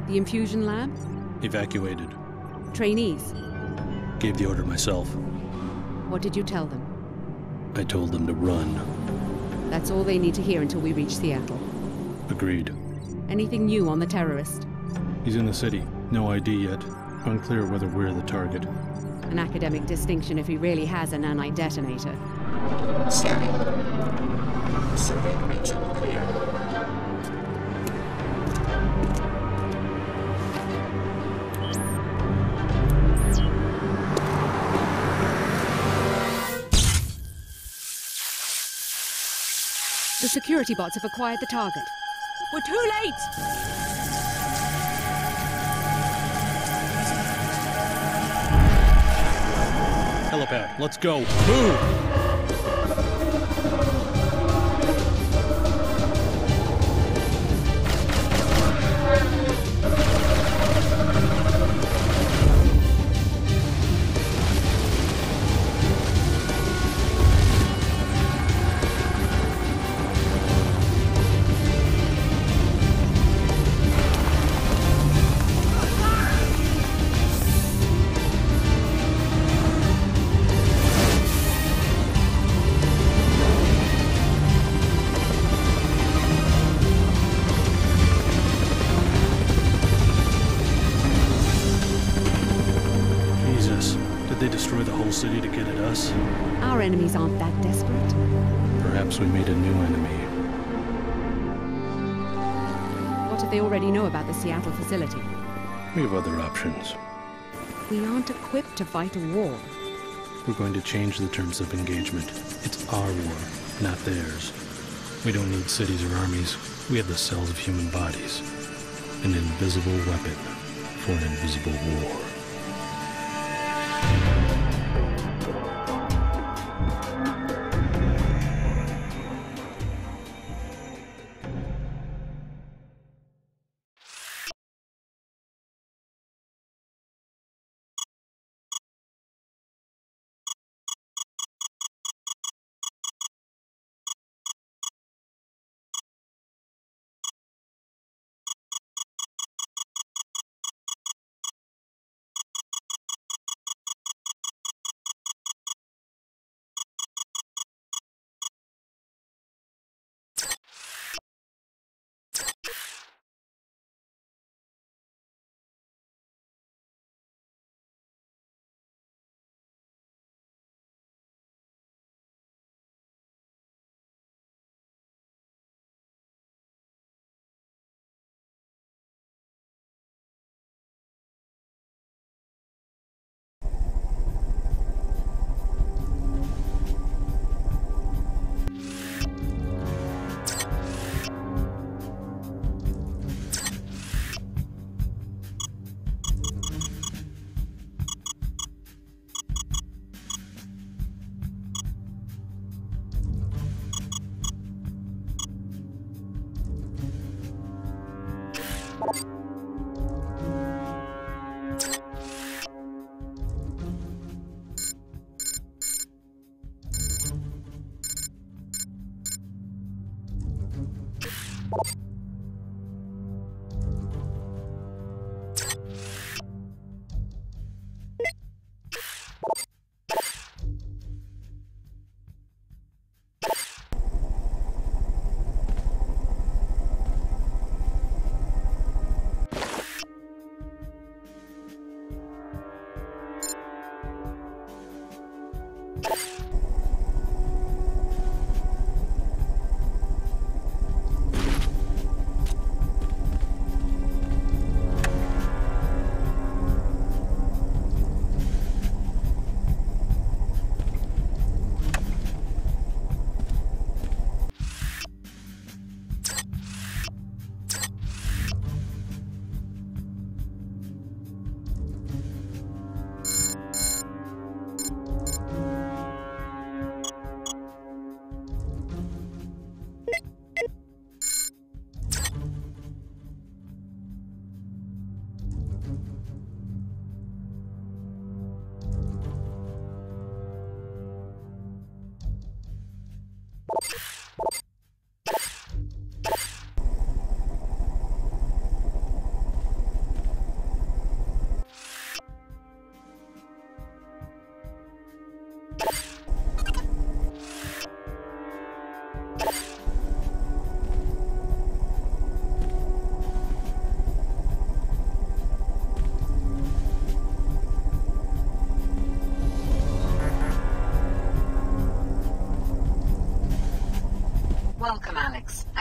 The infusion lab? Evacuated. Trainees? Gave the order myself. What did you tell them? I told them to run. That's all they need to hear until we reach Seattle. Agreed. Anything new on the terrorist? He's in the city. No ID yet. Unclear whether we're the target. An academic distinction if he really has a nanite-detonator. Scanning. Civic region clear. The security bots have acquired the target. We're too late! Helipad, let's go. Move! Did they destroy the whole city to get at us? Our enemies aren't that desperate. Perhaps we made a new enemy. What if they already know about the Seattle facility? We have other options. We aren't equipped to fight a war. We're going to change the terms of engagement. It's our war, not theirs. We don't need cities or armies. We have the cells of human bodies. An invisible weapon for an invisible war.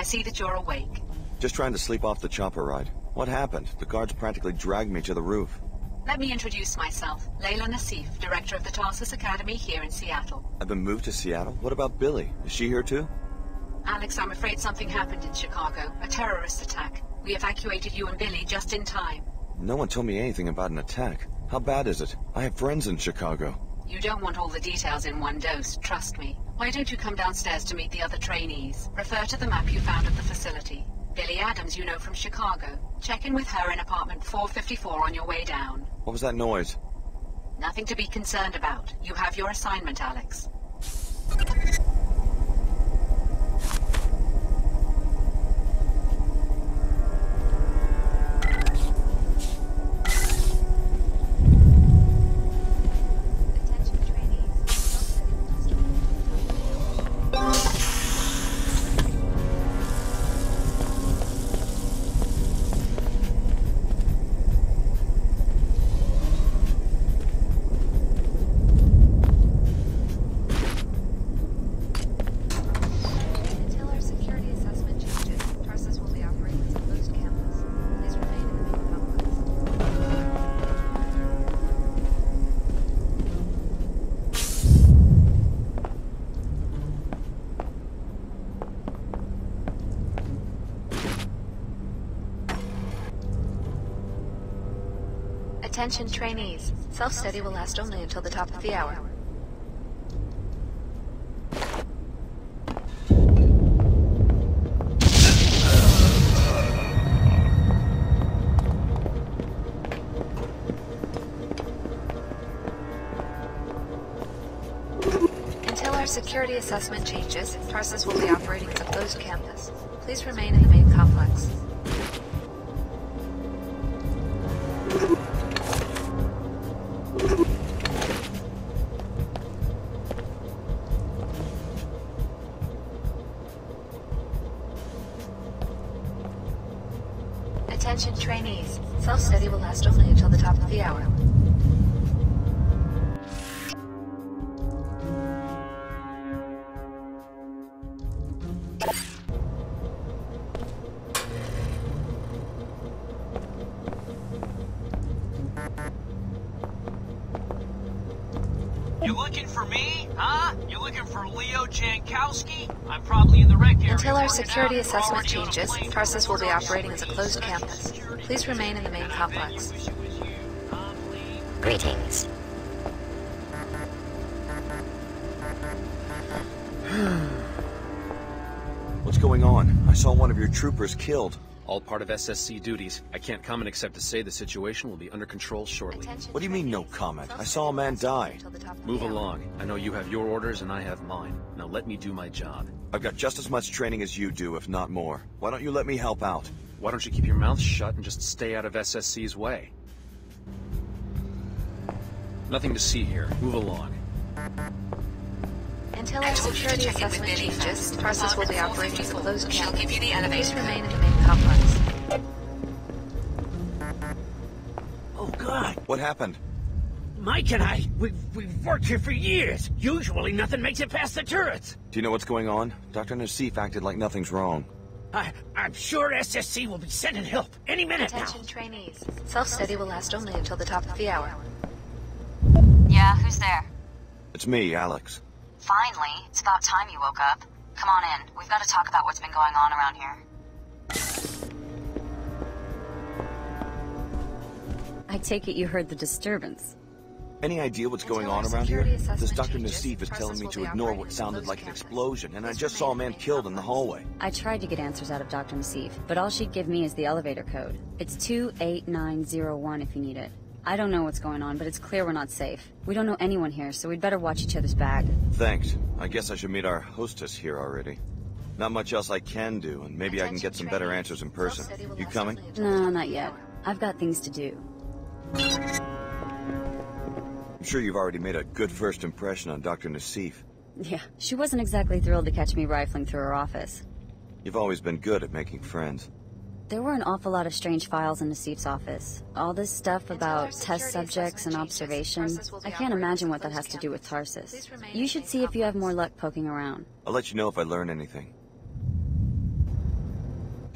see that you're awake. Just trying to sleep off the chopper ride. What happened? The guards practically dragged me to the roof. Let me introduce myself. Layla Nassif, director of the Tarsus Academy here in Seattle. I've been moved to Seattle? What about Billy? Is she here too? Alex, I'm afraid something happened in Chicago. A terrorist attack. We evacuated you and Billy just in time. No one told me anything about an attack. How bad is it? I have friends in Chicago. You don't want all the details in one dose, trust me. Why don't you come downstairs to meet the other trainees? Refer to the map you found at the facility. Billy Adams you know from Chicago. Check in with her in apartment 454 on your way down. What was that noise? Nothing to be concerned about. You have your assignment, Alex. Attention trainees. Self-study will last only until the top of the hour. Until our security assessment changes, Tarsus will be operating as a closed campus. Please remain in the main complex. Attention trainees. Self-study will last only until the top of the hour. You looking for me, huh? You looking for Leo Jankowski? I'm probably in the wreck area. Until our security assessment changes, Tarsus will be operating as a closed campus. Please remain in the main complex. Greetings. What's going on? I saw one of your troopers killed. All part of SSC duties. I can't comment except to say the situation will be under control shortly. What do you mean, no comment? I saw a man die. Move along. I know you have your orders and I have mine. Now let me do my job. I've got just as much training as you do, if not more. Why don't you let me help out? Why don't you keep your mouth shut and just stay out of SSC's way? Nothing to see here. Move along. Until our security assessment changes, Tarsus will be operating as a closed She'll campus. give you the Please elevator. remain in the main complex. Oh, God. What happened? Mike and I, we've worked here for years. Usually nothing makes it past the turrets. Do you know what's going on? Dr. Nassif acted like nothing's wrong. I'm sure SSC will be sending help any minute now. Attention trainees. Self-study will last only until the top of the hour. Yeah, who's there? It's me, Alex. Finally, it's about time you woke up. Come on in. We've got to talk about what's been going on around here. I take it you heard the disturbance. Any idea what's going on around here? This Dr. Nassif is telling me to ignore what sounded like an explosion, and I just saw a man killed in the hallway. I tried to get answers out of Dr. Nassif, but all she'd give me is the elevator code. It's 28901 if you need it. I don't know what's going on, but it's clear we're not safe. We don't know anyone here, so we'd better watch each other's back. Thanks. I guess I should meet our hostess here already. Not much else I can do, and maybe I can get some better answers in person. You coming? No, not yet. I've got things to do. I'm sure you've already made a good first impression on Dr. Nassif. Yeah, she wasn't exactly thrilled to catch me rifling through her office. You've always been good at making friends. There were an awful lot of strange files in Nassif's office. All this stuff about test subjects and observation. I can't imagine what that has to do with Tarsus. You should see if you have more luck poking around. I'll let you know if I learn anything.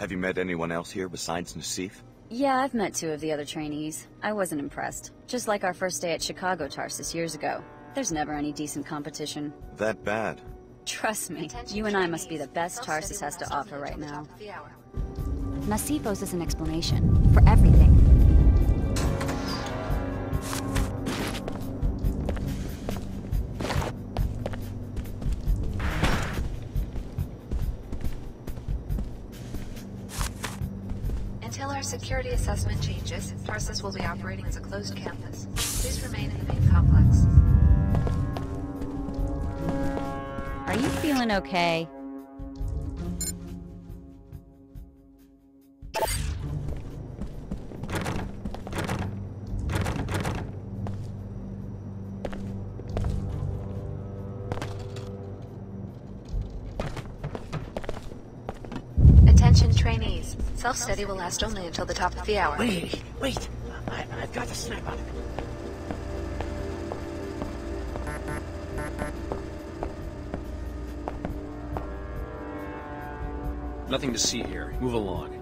Have you met anyone else here besides Nassif? Yeah, I've met 2 of the other trainees. I wasn't impressed. Just like our first day at Chicago Tarsus years ago. There's never any decent competition. That bad? Trust me, you and I must be the best Tarsus has to offer right now. Nassif owes us an explanation. For everything. Until our security assessment changes, Tarsus will be operating as a closed campus. Please remain in the main complex. Are you feeling okay? Attention trainees. Self-study will last only until the top of the hour. Wait. I've got the snap on it. Nothing to see here. Move along.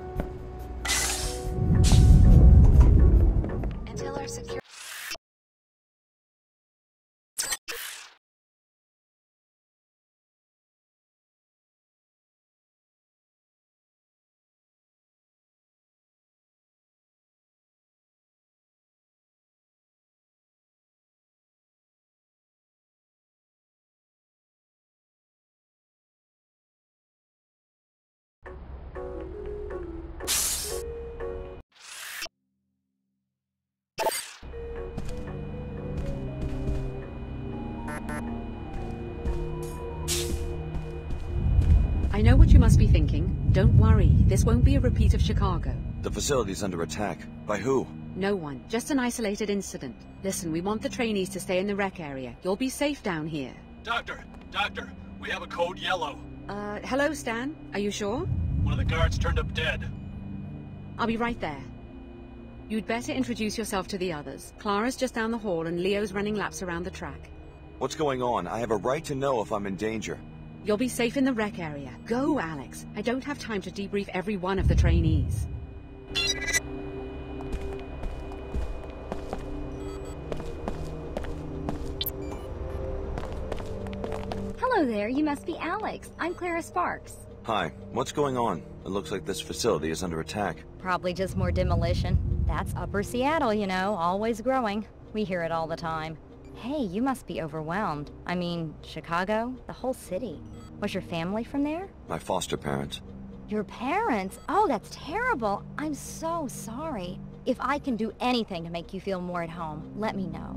Until our security... I know what you must be thinking. Don't worry, this won't be a repeat of Chicago. The facility's under attack. By who? No one, just an isolated incident. Listen, we want the trainees to stay in the rec area. You'll be safe down here. Doctor, we have a code yellow. Hello, Stan. Are you sure? One of the guards turned up dead. I'll be right there. You'd better introduce yourself to the others. Clara's just down the hall and Leo's running laps around the track. What's going on? I have a right to know if I'm in danger. You'll be safe in the rec area. Go, Alex. I don't have time to debrief every one of the trainees. Hello there, you must be Alex. I'm Clara Sparks. Hi, what's going on? It looks like this facility is under attack. Probably just more demolition. That's Upper Seattle, you know, always growing. We hear it all the time. Hey, you must be overwhelmed. I mean, Chicago, the whole city. Was your family from there? My foster parents. Your parents? Oh, that's terrible. I'm so sorry. If I can do anything to make you feel more at home, let me know.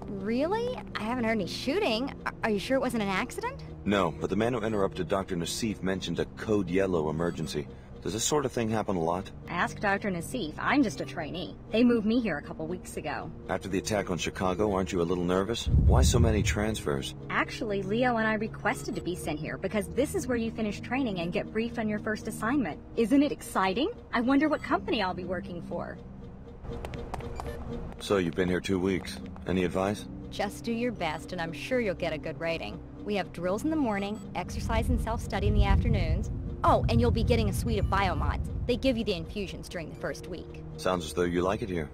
Really? I haven't heard any shooting. Are you sure it wasn't an accident? No, but the man who interrupted Dr. Nassif mentioned a Code Yellow emergency. Does this sort of thing happen a lot? Ask Dr. Nassif. I'm just a trainee. They moved me here a couple weeks ago. After the attack on Chicago, aren't you a little nervous? Why so many transfers? Actually, Leo and I requested to be sent here because this is where you finish training and get briefed on your first assignment. Isn't it exciting? I wonder what company I'll be working for. So you've been here 2 weeks. Any advice? Just do your best and I'm sure you'll get a good rating. We have drills in the morning, exercise and self-study in the afternoons. Oh, and you'll be getting a suite of biomods. They give you the infusions during the first week. Sounds as though you like it here.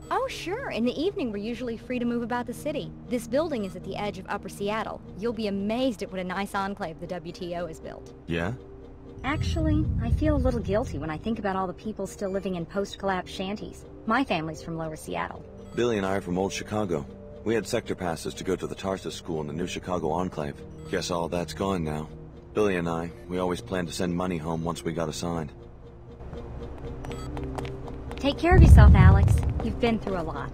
Oh, sure. In the evening, we're usually free to move about the city. This building is at the edge of Upper Seattle. You'll be amazed at what a nice enclave the WTO has built. Yeah? Actually, I feel a little guilty when I think about all the people still living in post-collapse shanties. My family's from Lower Seattle. Billy and I are from Old Chicago. We had sector passes to go to the Tarsus school in the new Chicago enclave. Guess all that's gone now. Billy and I, we always planned to send money home once we got assigned. Take care of yourself, Alex. You've been through a lot.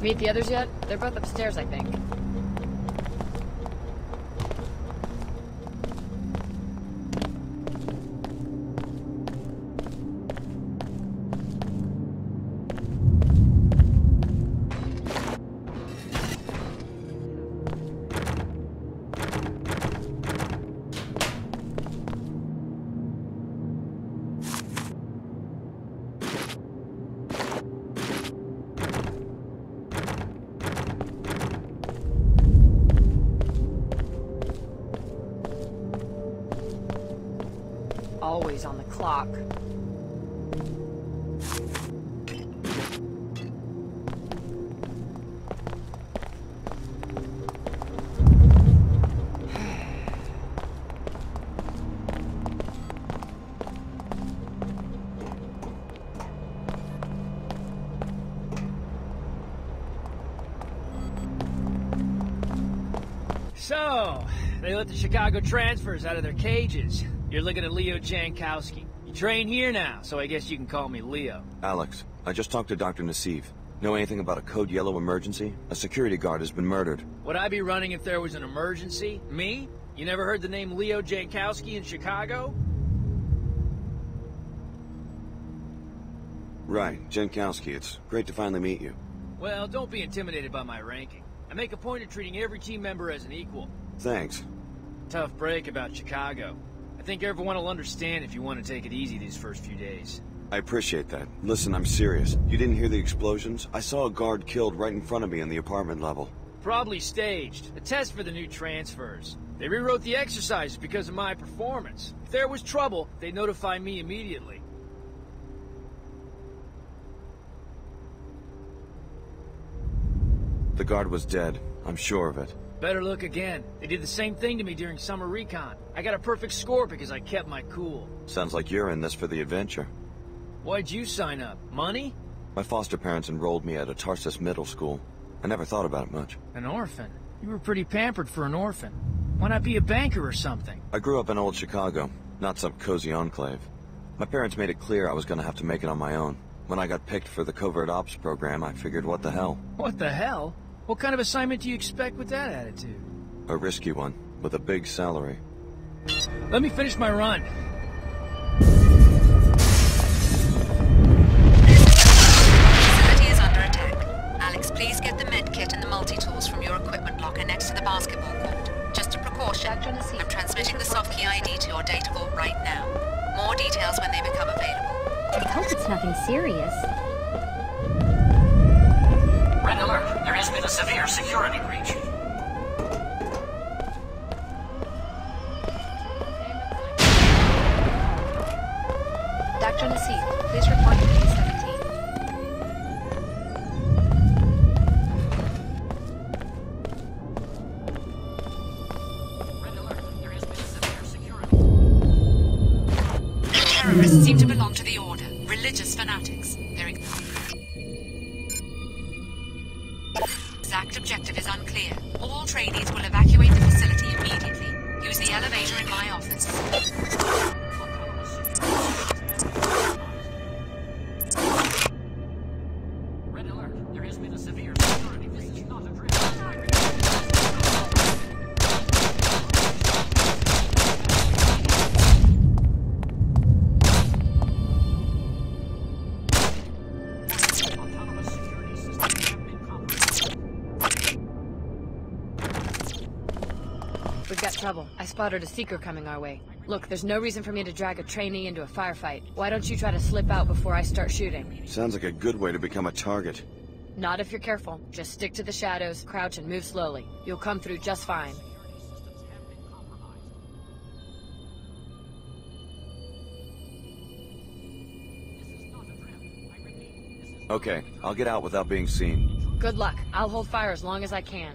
Meet the others yet? They're both upstairs, I think. Always on the clock. So, they let the Chicago transfers out of their cages. You're looking at Leo Jankowski. You train here now, so I guess you can call me Leo. Alex, I just talked to Dr. Nassif. Know anything about a Code Yellow emergency? A security guard has been murdered. Would I be running if there was an emergency? Me? You never heard the name Leo Jankowski in Chicago? Right, Jankowski. It's great to finally meet you. Well, don't be intimidated by my ranking. I make a point of treating every team member as an equal. Thanks. Tough break about Chicago. I think everyone will understand if you want to take it easy these first few days. I appreciate that. Listen, I'm serious. You didn't hear the explosions? I saw a guard killed right in front of me in the apartment level. Probably staged. A test for the new transfers. They rewrote the exercises because of my performance. If there was trouble, they'd notify me immediately. The guard was dead. I'm sure of it. Better look again. They did the same thing to me during summer recon. I got a perfect score because I kept my cool. Sounds like you're in this for the adventure. Why'd you sign up? Money? My foster parents enrolled me at a Tarsus middle school. I never thought about it much. An orphan? You were pretty pampered for an orphan. Why not be a banker or something? I grew up in old Chicago, not some cozy enclave. My parents made it clear I was gonna have to make it on my own. When I got picked for the covert ops program, I figured what the hell. What the hell? What kind of assignment do you expect with that attitude? A risky one, with a big salary. Let me finish my run. Facility is under attack. Alex, please get the med kit and the multi-tools from your equipment locker next to the basketball court. Just a precaution. I'm transmitting the soft key ID to your data vault right now. More details when they become available. I hope it's nothing serious. Red alert. There has been a severe security breach. Dr. Nassif, please report to P-17. Red alert. There has been a severe security. The terrorists seem to belong to the Order. Religious fanatics. Their exact objective is unclear. All trainees will evacuate the facility immediately. Use the elevator in my office. Red alert. There has been a severe security breach. This is not a drill. Autonomous security systems have been compromised. We've got trouble. I spotted a seeker coming our way. Look, there's no reason for me to drag a trainee into a firefight. Why don't you try to slip out before I start shooting? Sounds like a good way to become a target. Not if you're careful. Just stick to the shadows, crouch, and move slowly. You'll come through just fine. Okay, I'll get out without being seen. Good luck. I'll hold fire as long as I can.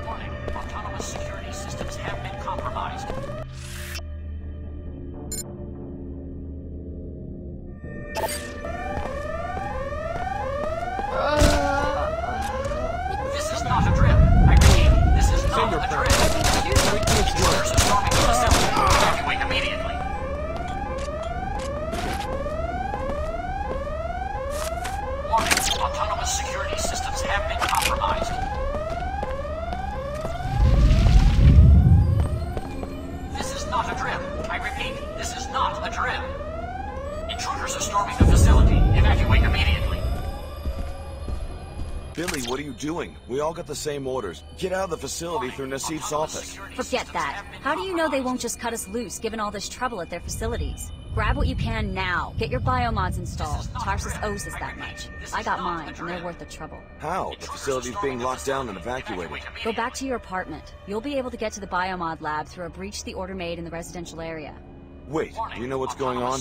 Warning. Autonomous security systems have been compromised. This is not a drill. I repeat, this is not a drill. Intruders are storming the facility. Evacuate immediately. Billy, what are you doing? We all got the same orders. Get out of the facility through Nassif's office. Forget that. How do you know they won't just cut us loose, given all this trouble at their facilities? Grab what you can now. Get your biomods installed. Tarsus owes us that much. I got mine, and they're worth the trouble. How? The facility's being locked down and evacuated. Go back to your apartment. You'll be able to get to the biomod lab through a breach the Order made in the residential area. Wait, do you know what's going on?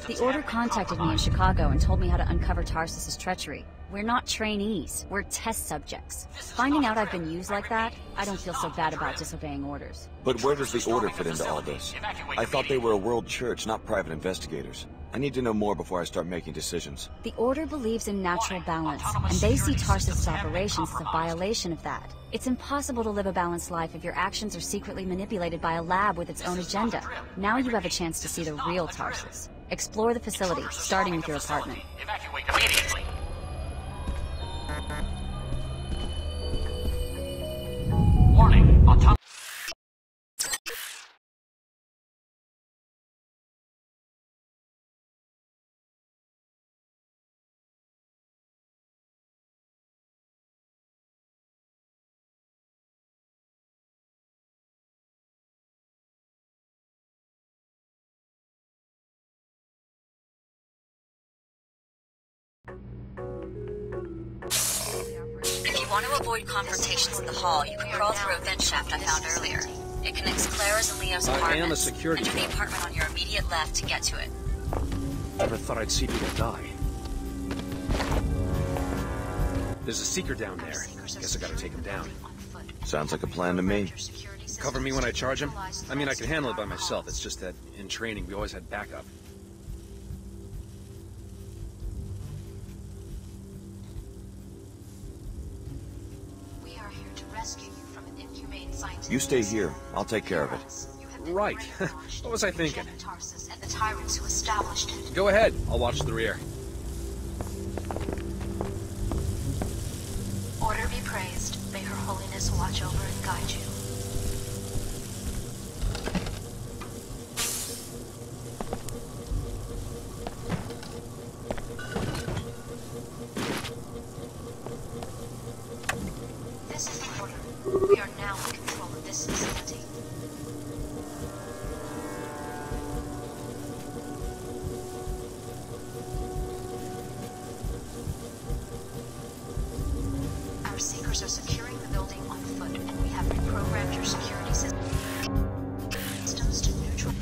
The Order contacted me in Chicago and told me how to uncover Tarsus's treachery. We're not trainees. We're test subjects. Finding out I've been used like that, I don't feel so bad about disobeying orders. But where does the Order fit into all this? I thought they were a world church, not private investigators. I need to know more before I start making decisions. The Order believes in natural balance, and they see Tarsus's operations as a violation of that. It's impossible to live a balanced life if your actions are secretly manipulated by a lab with its own agenda. Now you have a chance to see the real Tarsus. Explore the facility, starting with your apartment. Evacuate immediately. Warning, autonomous... If you want to avoid confrontations in the hall, you can crawl through a vent shaft I found earlier. It connects Clara's and Leo's apartments. And the security Enter the apartment on your immediate left to get to it. Never thought I'd see people die. There's a seeker down there. Guess I gotta take him down. Sounds like a plan to me. Cover me when I charge him? I mean, I can handle it by myself. It's just that in training, we always had backup. You stay here. I'll take care of it. Right. What was I thinking? And the tyrants who established it. Go ahead. I'll watch the rear. Order be praised. May Her Holiness watch over and guide you. This is the order. We are now in control of this facility. Our seekers are securing the building on foot, and we have reprogrammed your security systems to neutral.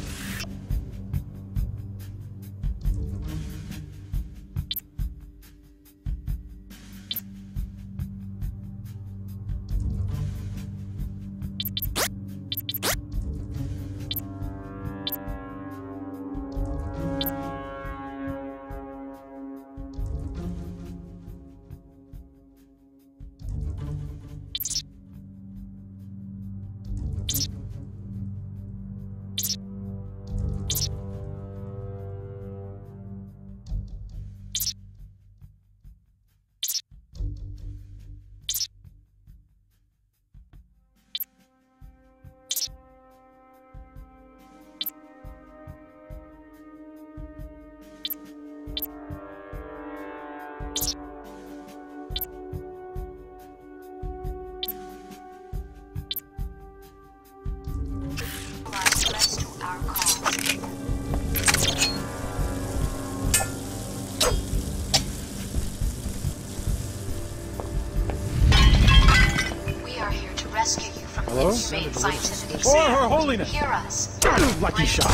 Hello? For Her Holiness! Hear us. Lucky shot.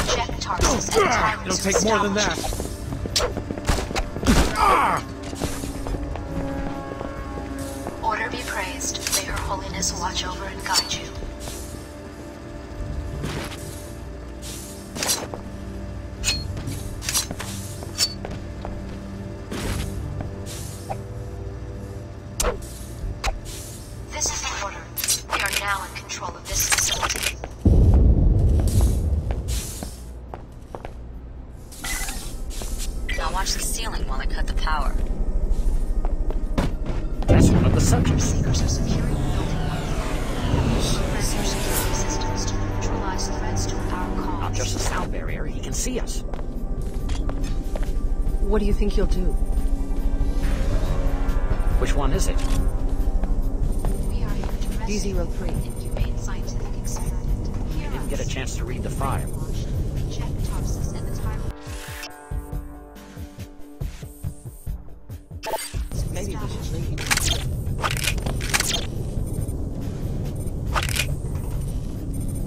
Eject Tarsus and tyrants It'll take more than that. Order be praised. May Her Holiness watch over and guide you. This is the order. We are now in control of this facility. Now watch the ceiling while I cut the power. That's one of the subjects. Seekers are securing the building. Program your security systems to neutralize threats to our cause. Not just a sound barrier, he can see us. What do you think you'll do? Which one is it? We are here to rescue D03. inhumane scientific experiment. I didn't get a chance to read the file. Reject Tarsus and the tyrant. Maybe we should leave.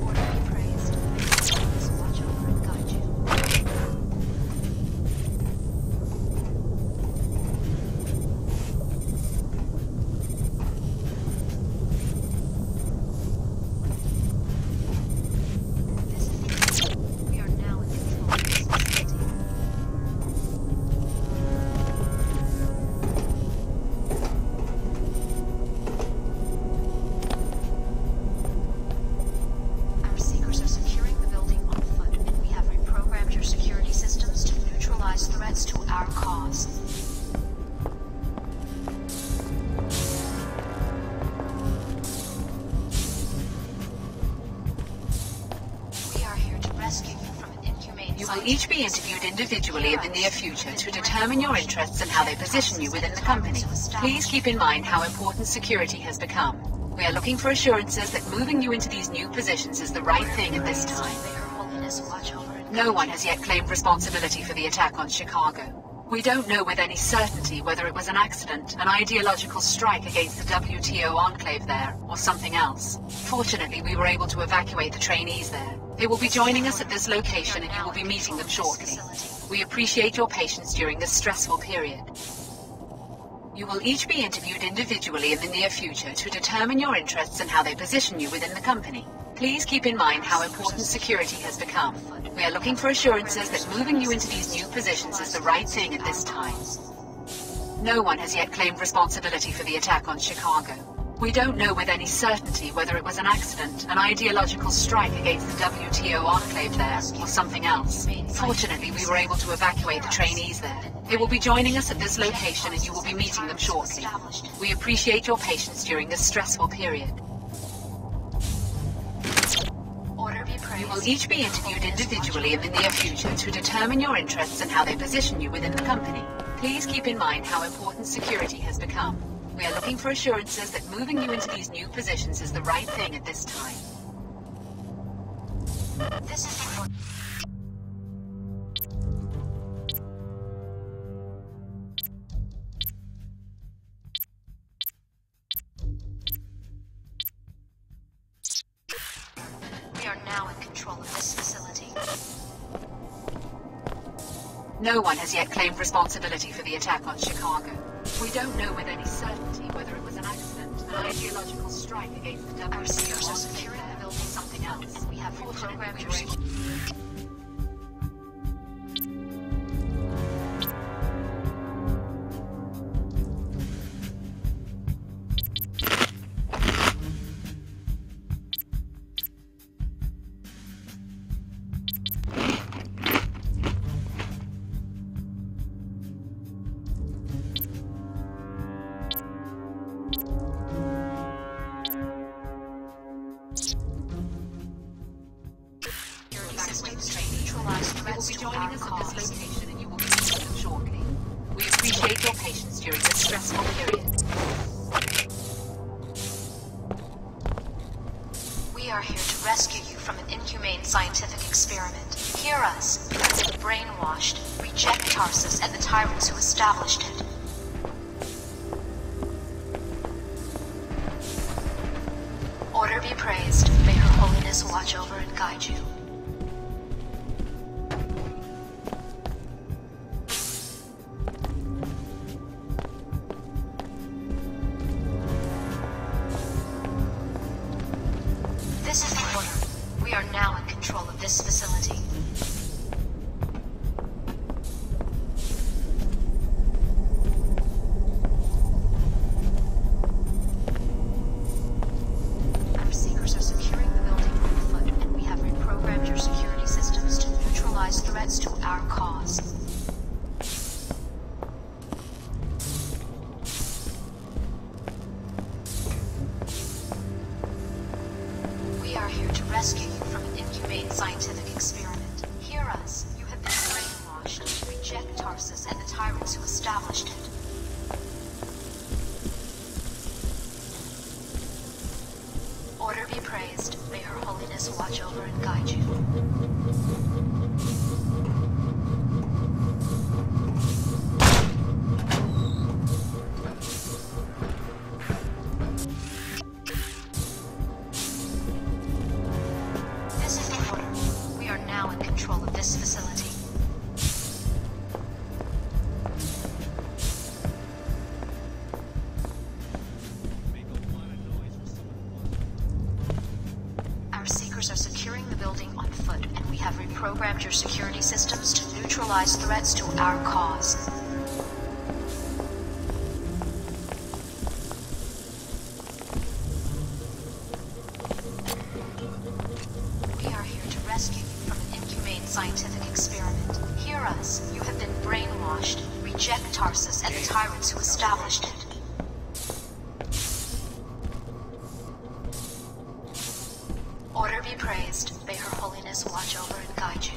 Order be praised. May the gods watch over and guide you. We are now in control of this facility. Our seekers are securing the building on foot, and we have reprogrammed your security systems to neutralize threats to our cause. We are here to rescue you from an inhumane You will each be interviewed individually in the near future to determine your interests and how they position you within the company. Please keep in mind how important security has become. We are looking for assurances that moving you into these new positions is the right thing at this time. May Her Holiness watch over and No one has yet claimed responsibility for the attack on Chicago. We don't know with any certainty whether it was an accident, an ideological strike against the WTO enclave there, or something else. Fortunately, we were able to evacuate the trainees there. They will be joining us at this location and you will be meeting them shortly. We appreciate your patience during this stressful period. You will each be interviewed individually in the near future to determine your interests and how they position you within the company. Please keep in mind how important security has become. We are looking for assurances that moving you into these new positions is the right thing at this time. No one has yet claimed responsibility for the attack on Chicago. We don't know with any certainty whether it was an accident, an ideological strike against the WTO enclave there, or something else. Fortunately, we were able to evacuate the trainees there. They will be joining us at this location and you will be meeting them shortly. We appreciate your patience during this stressful period. order be praised. You will each be interviewed individually in the near future to determine your interests and how they position you within the company. Please keep in mind how important security has become. We are looking for assurances that moving you into these new positions is the right thing at this time. This is the We are now in control of this facility. No one has yet claimed responsibility for the attack on Chicago. We don't know with any certainty whether it was an accident, an ideological strike against the WTO. Our seekers are securing the building, something else. We have reprogrammed your neutralize They will threats be to joining our us at cause. this location and you will be meeting them shortly. We appreciate your patience during this stressful period. We are here to rescue you from an inhumane scientific experiment. Hear us. You have been brainwashed. Reject Tarsus and the tyrants who established it. Order be praised. May Her Holiness watch over and guide you. This is the order. We are now in control of this facility. Our seekers are securing the building on foot, and we have reprogrammed your security systems to neutralize threats to our cause. We are here to rescue you from an inhumane scientific experiment. Hear us. You have been brainwashed. Reject Tarsus and the tyrants who established it. This is the order. We are now in control of this facility. Our seekers are securing the building on foot, and we have reprogrammed your security systems to neutralize threats to our cause. We are here to rescue you from an inhumane scientific experiment. Hear us. You have been brainwashed. Reject Tarsus and the tyrants who established it. Order be praised. May Her Holiness watch over and guide you.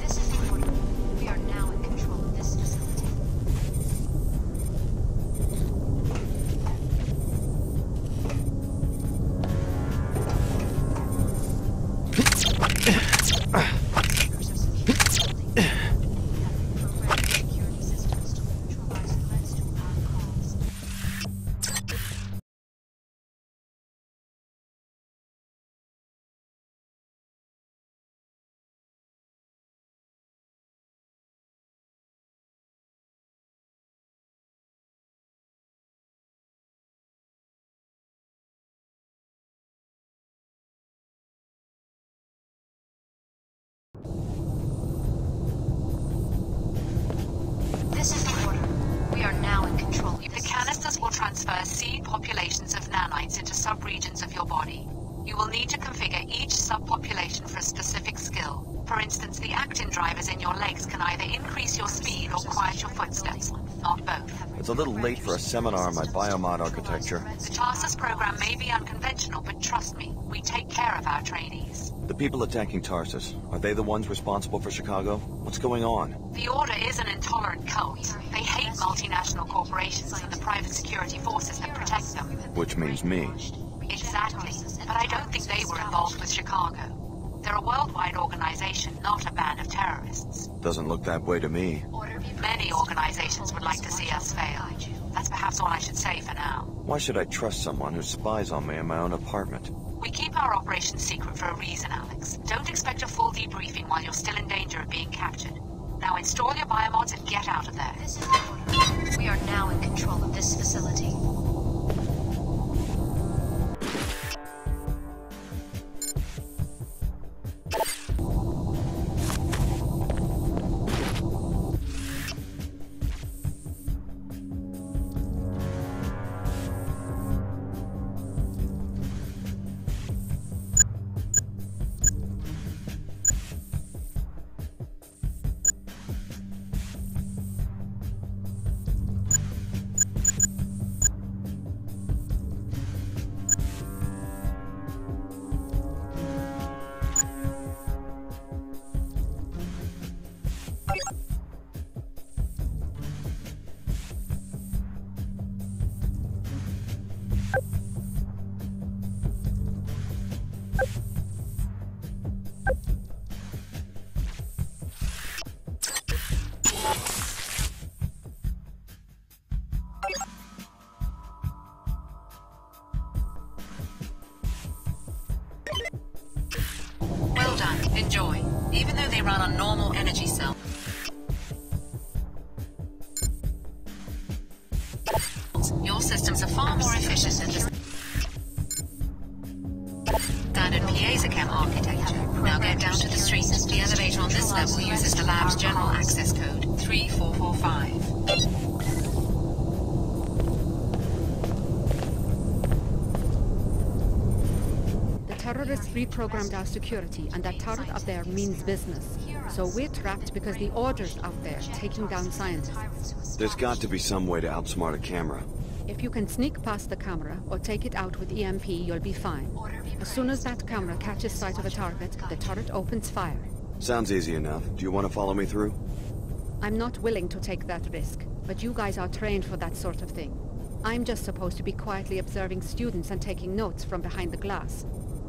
This is the order. We are now in control of this facility. This is the order. We are now in control. The canisters will transfer seed populations of nanites into subregions of your body. You will need to configure each subpopulation for a specific skill. For instance, the actin drivers in your legs can either increase your speed or quiet your footsteps, not both. It's a little late for a seminar on my biomod architecture. The Tarsus program may be unconventional, but trust me, we take care of our trainees. The people attacking Tarsus, are they the ones responsible for Chicago? What's going on? The Order is an intolerant cult. They hate multinational corporations and the private security forces that protect them. Which means me. Exactly. But I don't think they were involved with Chicago. They're a worldwide organization, not a band of terrorists. Doesn't look that way to me. Many organizations would like to see us fail. That's perhaps all I should say for now. Why should I trust someone who spies on me in my own apartment? We keep our operations secret for a reason, Alex. Don't expect a full debriefing while you're still in danger of being captured. Now install your biomods and get out of there. This is the order. We are now in control of this facility. Well done. Enjoy. Even though they run on normal energy cells, your systems are far more efficient than the standard Piezochem architecture. Now get down to the street. The elevator on this level uses the lab's general access code, 3445. Terrorists reprogrammed our security, and that turret up there means business. So we're trapped because the Order's out there taking down scientists. There's got to be some way to outsmart a camera. If you can sneak past the camera or take it out with EMP, you'll be fine. As soon as that camera catches sight of a target, the turret opens fire. Sounds easy enough. Do you want to follow me through? I'm not willing to take that risk, but you guys are trained for that sort of thing. I'm just supposed to be quietly observing students and taking notes from behind the glass.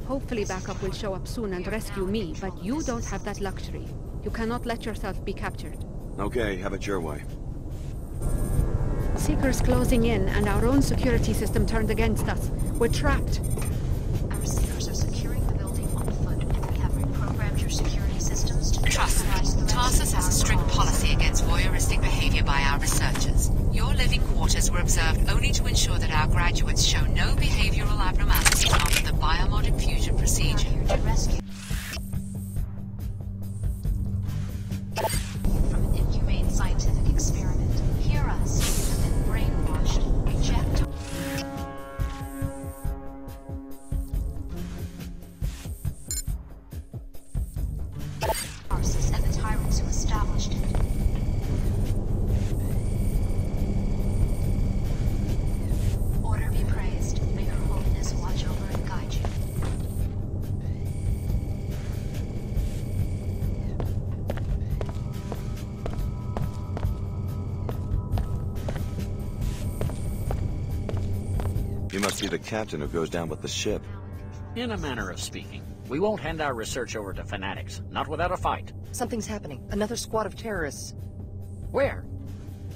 Hopefully backup will show up soon and rescue me, but you don't have that luxury. You cannot let yourself be captured. Okay, have it your way. Seekers closing in, and our own security system turned against us. We're trapped. Our Seekers are securing the building on foot, and we have reprogrammed your security systems to Trust me, Tarsus has a strict policy against voyeuristic behavior by our researchers. Your living quarters were observed only to ensure that our graduates show no behavioral abnormalities after the biomod infusion procedure. To rescue from an inhumane scientific experiment. Hear us. You have been brainwashed. Reject. Tarsus and the tyrants who established it. Order be praised. May Her Holiness watch over and guide you. You must be the captain who goes down with the ship. In a manner of speaking. We won't hand our research over to fanatics, not without a fight. Something's happening. Another squad of terrorists. Where?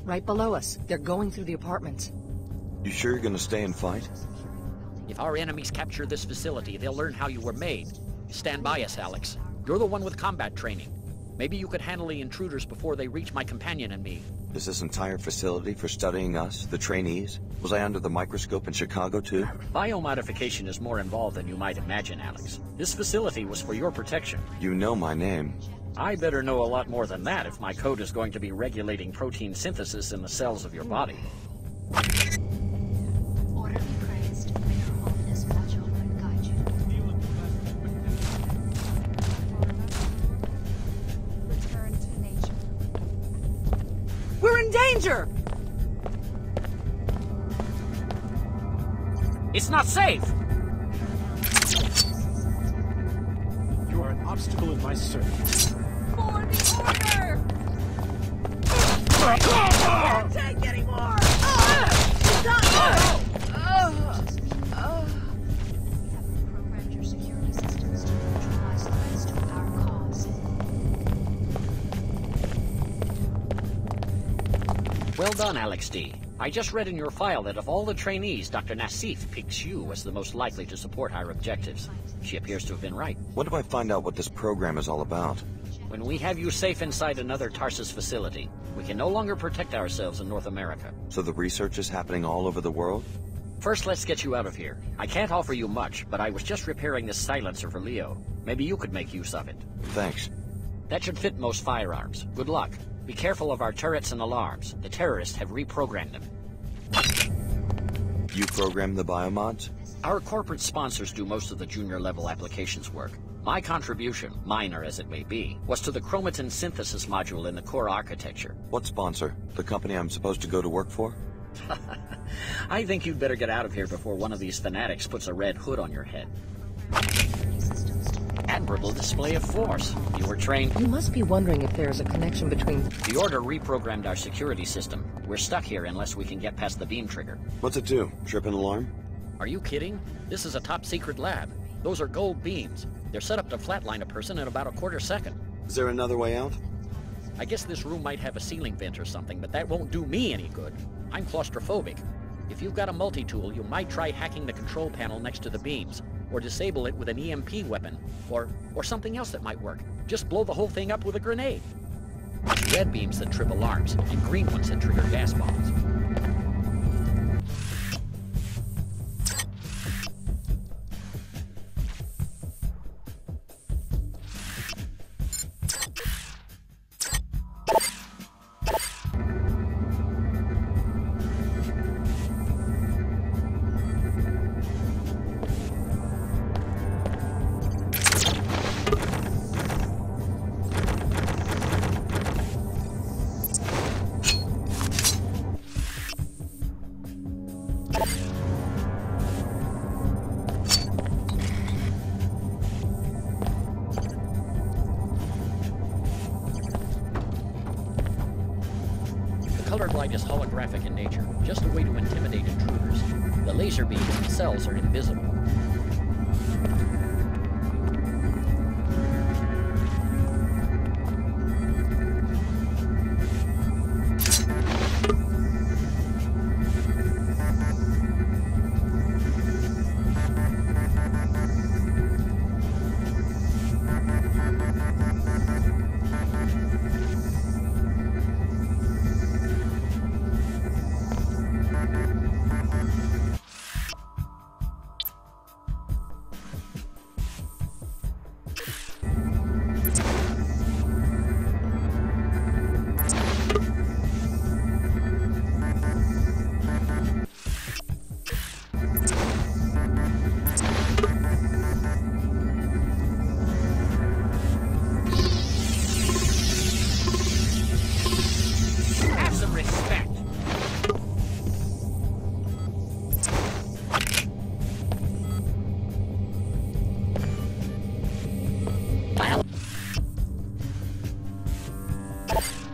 Right below us. They're going through the apartments. You sure you're gonna stay and fight? If our enemies capture this facility, they'll learn how you were made. Stand by us, Alex. You're the one with combat training. Maybe you could handle the intruders before they reach my companion and me. Is this entire facility for studying us, the trainees? Was I under the microscope in Chicago, too? Biomodification is more involved than you might imagine, Alex. This facility was for your protection. You know my name. I better know a lot more than that if my code is going to be regulating protein synthesis in the cells of your body. Order be praised. May Her Holiness watch over and guide you. Return to nature. We're in danger! It's not safe! You are an obstacle in my search. For the order! I can't take anymore! Programmed your security systems to neutralize threats to our cause. Well done, Alex D. I just read in your file that of all the trainees, Dr. Nassif picks you as the most likely to support our objectives. She appears to have been right. When do I find out what this program is all about? When we have you safe inside another Tarsus facility, we can no longer protect ourselves in North America. So the research is happening all over the world? First, let's get you out of here. I can't offer you much, but I was just repairing this silencer for Leo. Maybe you could make use of it. Thanks. That should fit most firearms. Good luck. Be careful of our turrets and alarms. The terrorists have reprogrammed them. You program the biomods? Our corporate sponsors do most of the junior-level applications work. My contribution, minor as it may be, was to the chromatin synthesis module in the core architecture. What sponsor? The company I'm supposed to go to work for? I think you'd better get out of here before one of these fanatics puts a red hood on your head. Admirable display of force. You were trained... You must be wondering if there's a connection between... The Order reprogrammed our security system. We're stuck here unless we can get past the beam trigger. What's it do? Trip an alarm? Are you kidding? This is a top-secret lab. Those are gold beams. They're set up to flatline a person in about a quarter second. Is there another way out? I guess this room might have a ceiling vent or something, but that won't do me any good. I'm claustrophobic. If you've got a multi-tool, you might try hacking the control panel next to the beams, or disable it with an EMP weapon, or something else that might work. Just blow the whole thing up with a grenade. It's red beams that trip alarms, and green ones that trigger gas bombs. inside is holographic in nature, just a way to intimidate intruders. The laser beams themselves are invisible.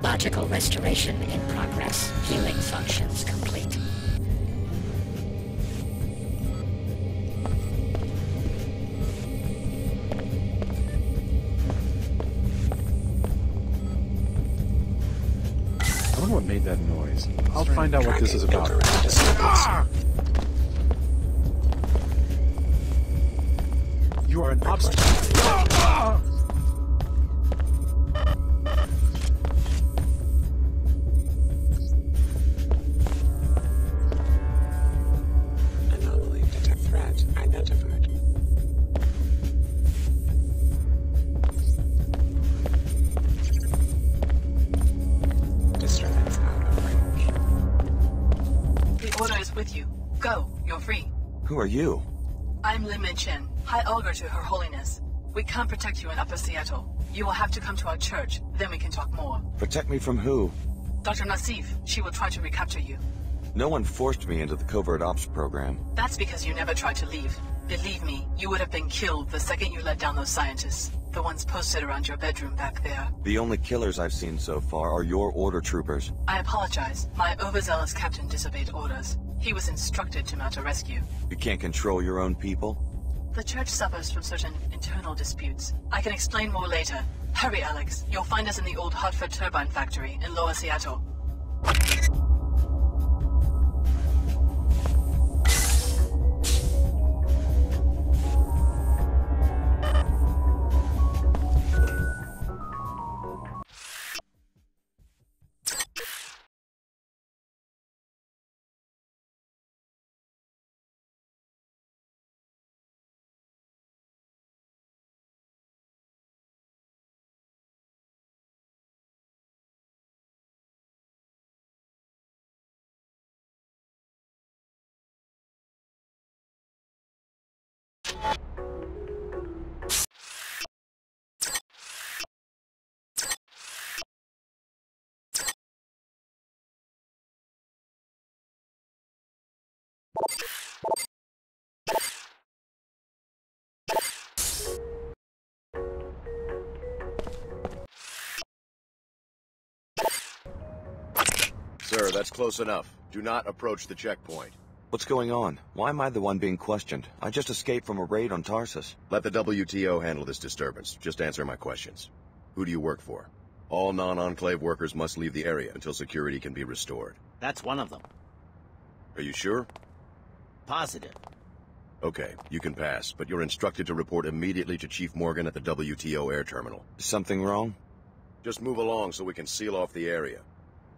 Biological restoration in progress. Healing functions complete. I wonder what made that noise. I'll find out what this is about. You are an obstacle. Anomaly detect threat identified. Disturbance out of range. The order is with you. Go. You're free. Who are you? I'm Lim Min Chen, High Augur to Her Holiness. We can't protect you in Upper Seattle. You will have to come to our church, then we can talk more. Protect me from who? Dr. Nassif, she will try to recapture you. No one forced me into the covert ops program. That's because you never tried to leave. Believe me, you would have been killed the second you let down those scientists. The ones posted around your bedroom back there. The only killers I've seen so far are your order troopers. I apologize. My overzealous captain disobeyed orders. He was instructed to mount a rescue. You can't control your own people? The church suffers from certain internal disputes. I can explain more later. Hurry, Alex. You'll find us in the old Hartford turbine factory in Lower Seattle. Sir, that's close enough. Do not approach the checkpoint. What's going on? Why am I the one being questioned? I just escaped from a raid on Tarsus. Let the WTO handle this disturbance. Just answer my questions. Who do you work for? All non-Enclave workers must leave the area until security can be restored. That's one of them. Are you sure? Positive. Okay, you can pass, but you're instructed to report immediately to Chief Morgan at the WTO air terminal. Something wrong? Just move along so we can seal off the area.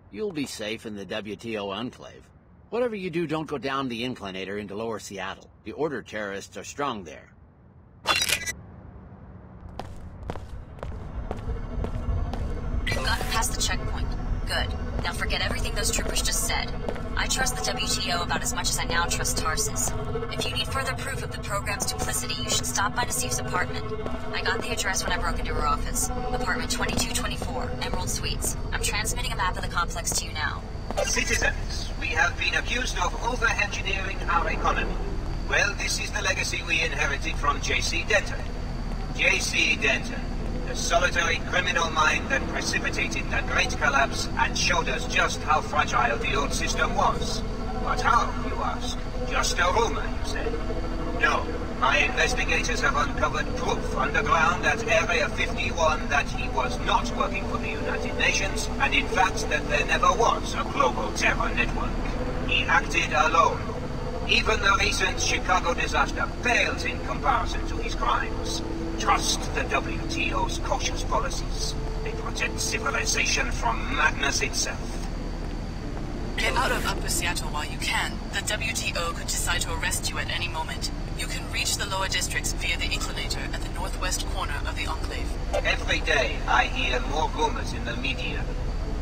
You'll be safe in the WTO Enclave. Whatever you do, don't go down the inclinator into Lower Seattle. The Order terrorists are strong there. Gotten past the checkpoint. Good. Now forget everything those troopers just said. I trust the WTO about as much as I now trust Tarsus. If you need further proof of the program's duplicity, you should stop by Nassif's apartment. I got the address when I broke into her office. Apartment 2224, Emerald Suites. I'm transmitting a map of the complex to you now. Citizens, we have been accused of over-engineering our economy. Well, this is the legacy we inherited from J.C. Denton. J.C. Denton. The solitary criminal mind that precipitated the Great Collapse and showed us just how fragile the old system was. But how, you ask? Just a rumor, you say? No. My investigators have uncovered proof underground at Area 51 that he was not working for the United Nations, and in fact that there never was a global terror network. He acted alone. Even the recent Chicago disaster pales in comparison to his crimes. Trust the WTO's cautious policies. They protect civilization from madness itself. Get out of Upper Seattle while you can. The WTO could decide to arrest you at any moment. You can reach the lower districts via the Inclinator at the northwest corner of the Enclave. Every day, I hear more rumors in the media.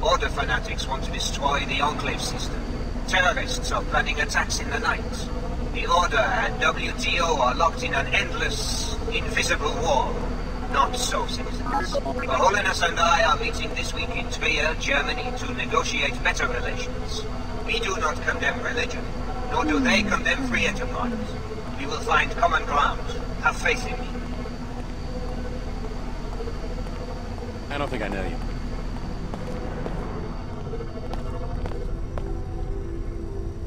Order fanatics want to destroy the Enclave system. Terrorists are planning attacks in the night. The Order and WTO are locked in an endless, invisible war. Not so, citizens. Her Holiness and I are meeting this week in Trier, Germany, to negotiate better relations. We do not condemn religion, nor do they condemn free enterprise. We will find common ground. Have faith in me. I don't think I know you.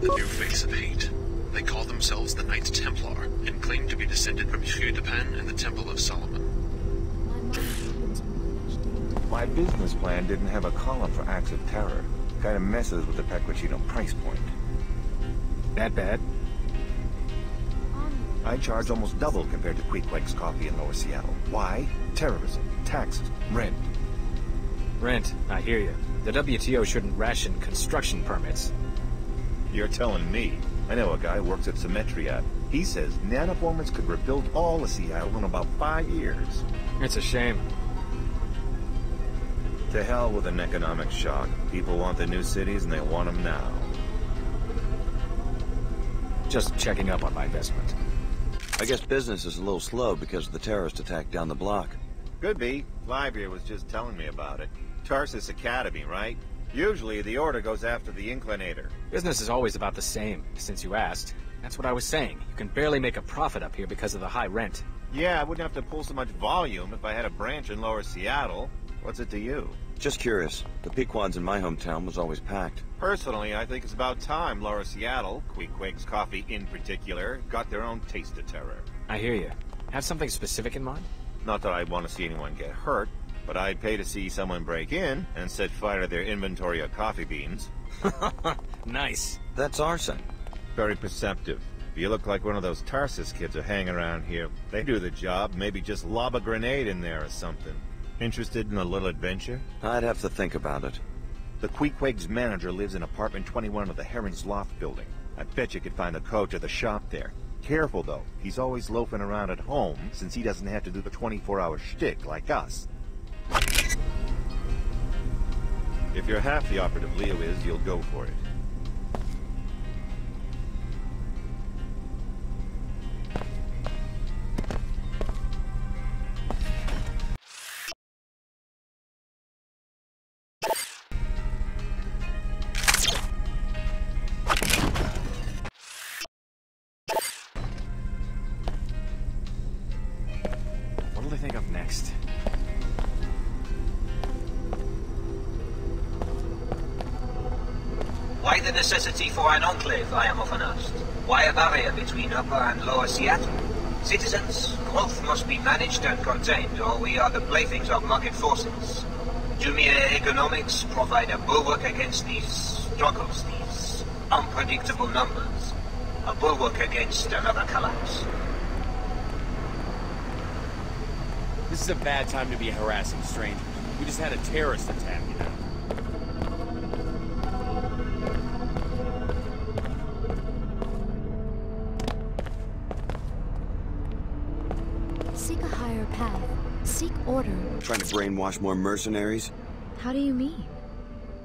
The new face of hate. They call themselves the Knights Templar and claim to be descended from Shudapan and the Temple of Solomon. My business plan didn't have a column for acts of terror. Kind of messes with the Pecorino price point. That bad? I charge almost double compared to Queequeg's coffee in Lower Seattle. Why? Terrorism, taxes, rent. Rent, I hear you. The WTO shouldn't ration construction permits. You're telling me. I know a guy who works at Symmetriat. He says nanoformers could rebuild all of Seattle in about 5 years. It's a shame. To hell with an economic shock. People want the new cities and they want them now. Just checking up on my investment. I guess business is a little slow because of the terrorist attack down the block. Could be. Flybeer was just telling me about it. Tarsus Academy, right? Usually the Order goes after the Inclinator. Business is always about the same, since you asked. That's what I was saying. You can barely make a profit up here because of the high rent. Yeah, I wouldn't have to pull so much volume if I had a branch in Lower Seattle. What's it to you? Just curious. The Pequod's in my hometown was always packed. Personally, I think it's about time Lower Seattle, Queequeg's Coffee in particular, got their own taste of terror. I hear you. Have something specific in mind? Not that I'd want to see anyone get hurt, but I'd pay to see someone break in and set fire to their inventory of coffee beans. Nice. That's arson. Very perceptive. If you look like one of those Tarsus kids who hang around here, they do the job, maybe just lob a grenade in there or something. Interested in a little adventure? I'd have to think about it. The Queequeg's manager lives in apartment 21 of the Heron's Loft building. I bet you could find the code to the shop there. Careful, though. He's always loafing around at home, since he doesn't have to do the 24-hour shtick like us. If you're half the operative Leo is, you'll go for it. What'll they think of next? Why the necessity for an enclave, I am often asked? Why a barrier between Upper and Lower Seattle? Citizens, growth must be managed and contained, or we are the playthings of market forces. Do mere economics provide a bulwark against these struggles, these unpredictable numbers? A bulwark against another collapse? This is a bad time to be harassing strangers. We just had a terrorist attack, you know? Seek a higher path. Seek order. Trying to brainwash more mercenaries? How do you mean?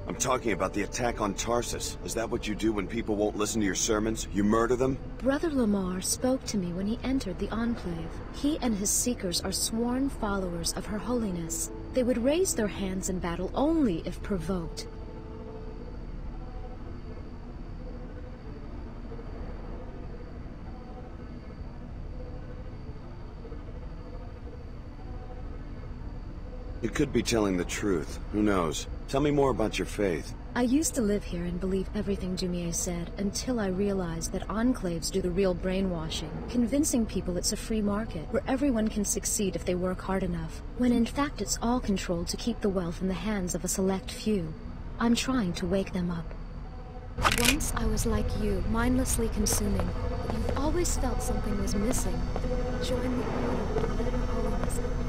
I'm talking about the attack on Tarsus. Is that what you do when people won't listen to your sermons? You murder them? Brother Lamar spoke to me when he entered the Enclave. He and his seekers are sworn followers of Her Holiness. They would raise their hands in battle only if provoked. You could be telling the truth. Who knows? Tell me more about your faith. I used to live here and believe everything Dumier said until I realized that enclaves do the real brainwashing, convincing people it's a free market where everyone can succeed if they work hard enough, when in fact it's all controlled to keep the wealth in the hands of a select few. I'm trying to wake them up. Once I was like you, mindlessly consuming, but you've always felt something was missing. Join the order and let your holiness find it.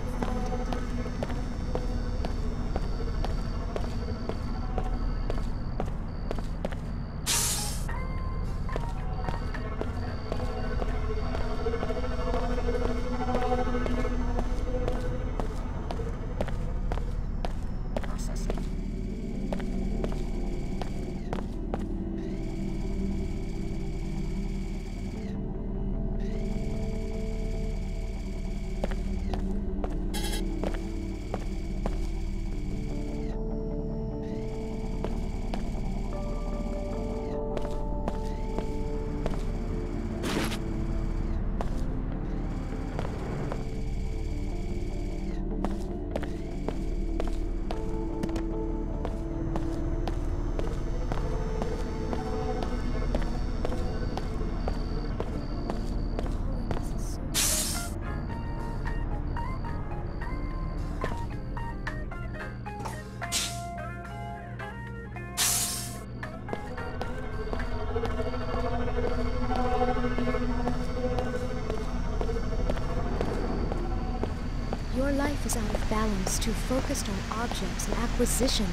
Your life is out of balance, too focused on objects and acquisition.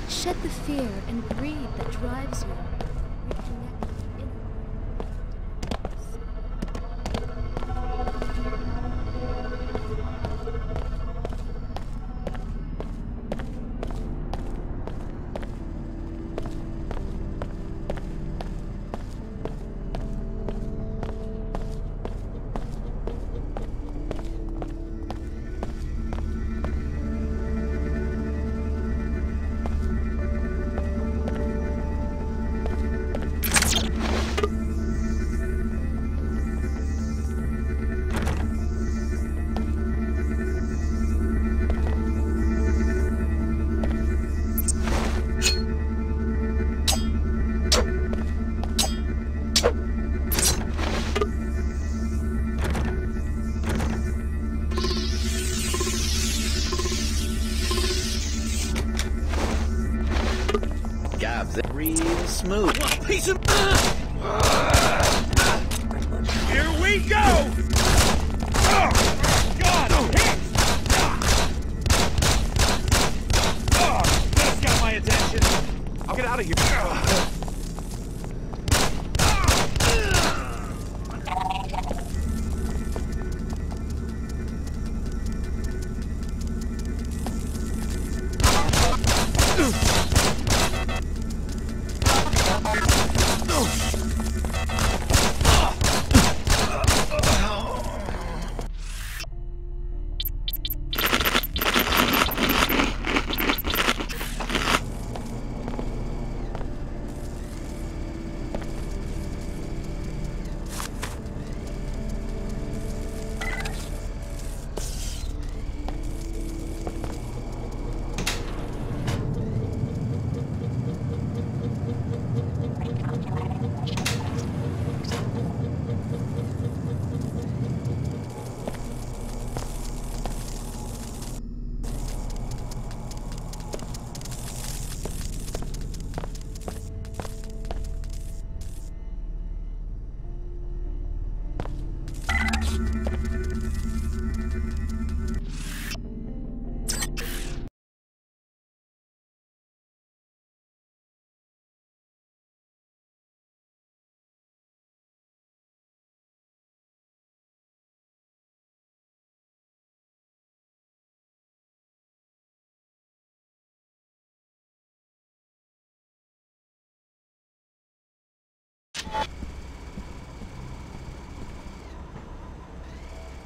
Shed the fear and greed that drives you. Reconnect with the inner. Real smooth. What piece of... Here we go! Oh, God, I'm hit! Oh, that's got my attention. I'll get out of here.